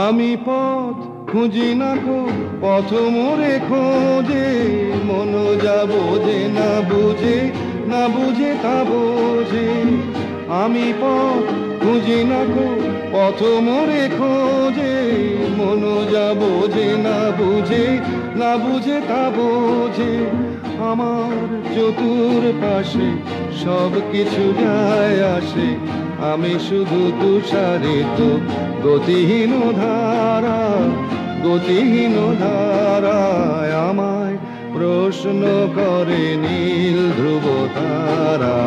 আমি পথ খুঁজি না কো, পথ মোরে খোঁজে, মন যা বোঝে না বুঝে, না বুঝে তা বোঝে। আমি পথ খুঁজি না কো, পথ মোরে খোঁজে, মন যা বোঝে না বুঝে, না বুঝে তা বোঝে। আমার চতুর পাশে সব কিছু যায় আসে, আমি শুধু তুষারিত গতিহীন ধারা, গতিহীন ধারায় আমায় প্রশ্ন করে নীল ধ্রুব তারা।